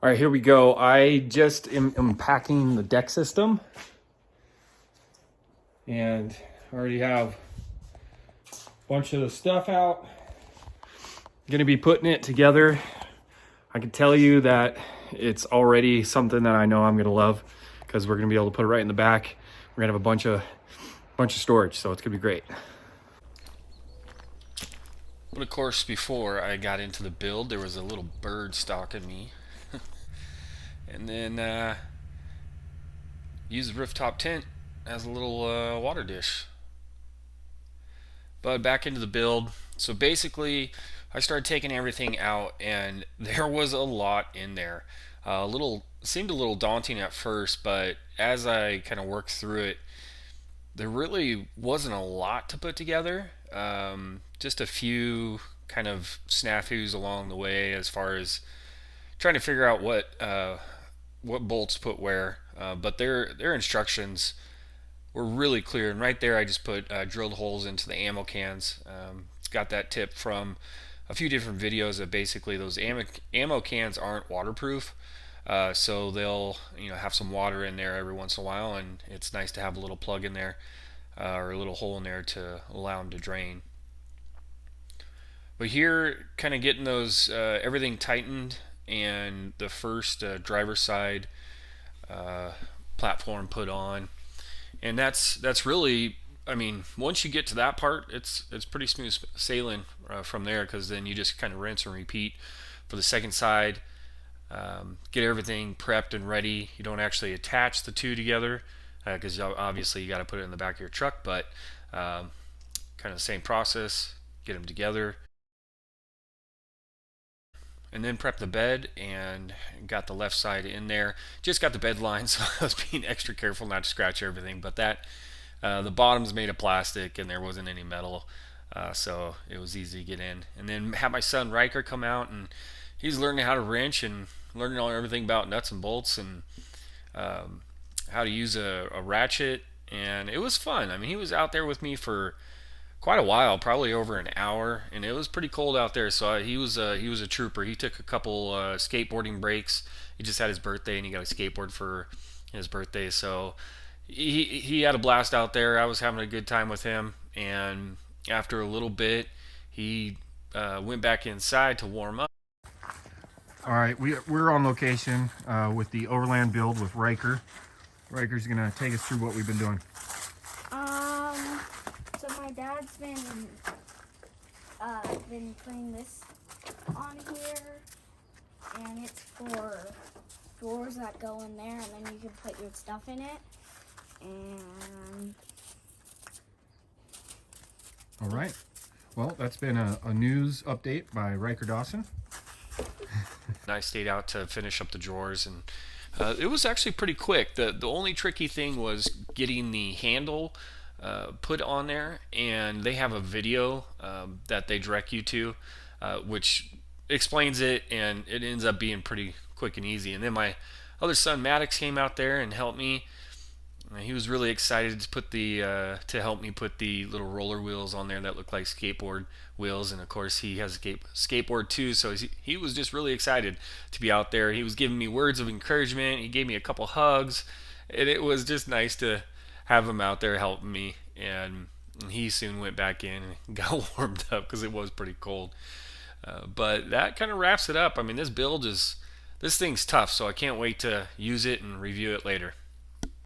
All right, here we go. I just am packing the deck system, and I already have a bunch of the stuff out. Gonna be putting it together. I can tell you that it's already something that I know I'm gonna love, because we're gonna be able to put it right in the back. We're gonna have a bunch of storage, so it's gonna be great. But of course, before I got into the build, there was a little bird stalking me. And then used the rooftop tent as a little water dish. But back into the build. So basically, I started taking everything out, and there was a lot in there. Seemed a little daunting at first, but as I kind of worked through it, there really wasn't a lot to put together. Just a few kind of snafus along the way, as far as trying to figure out what bolts put where. But their instructions were really clear, and right there I just put drilled holes into the ammo cans. Got that tip from a few different videos that basically those ammo cans aren't waterproof, so they'll have some water in there every once in a while, and it's nice to have a little plug in there, or a little hole in there to allow them to drain. But here, kind of getting those everything tightened, and the first driver's side platform put on, and that's really, I mean, once you get to that part, it's pretty smooth sailing from there, because then you just kind of rinse and repeat for the second side. Get everything prepped and ready. You don't actually attach the two together, because obviously you got to put it in the back of your truck, but kind of the same process. Get them together, and then prep the bed, and got the left side in there. Just got the bed line, so I was being extra careful not to scratch everything. But that the bottom's made of plastic, and there wasn't any metal, so it was easy to get in. And then had my son Riker come out, and he's learning how to wrench and learning everything about nuts and bolts, and how to use a ratchet. And it was fun. I mean, he was out there with me for quite a while, probably over an hour, and it was pretty cold out there. So he was a trooper. He took a couple skateboarding breaks. He just had his birthday, and he got a skateboard for his birthday. So he had a blast out there. I was having a good time with him, and after a little bit, he went back inside to warm up. All right, we're on location with the overland build with Riker. Riker's gonna take us through what we've been doing. So my dad's been putting this on here, and it's for drawers that go in there, and then you can put your stuff in it. And All right. Well, that's been a news update by Riker Dawson. I stayed out to finish up the drawers, and it was actually pretty quick. The only tricky thing was getting the handle put on there, and they have a video that they direct you to, which explains it, and it ends up being pretty quick and easy. And then my other son Maddox came out there and helped me. He was really excited to help me put the little roller wheels on there that look like skateboard wheels, and of course he has a skateboard too, so he was just really excited to be out there. He was giving me words of encouragement. He gave me a couple hugs, and it was just nice to have him out there helping me. And he soon went back in and got warmed up, because it was pretty cold. But that kind of wraps it up. I mean, this thing's tough, so I can't wait to use it and review it later.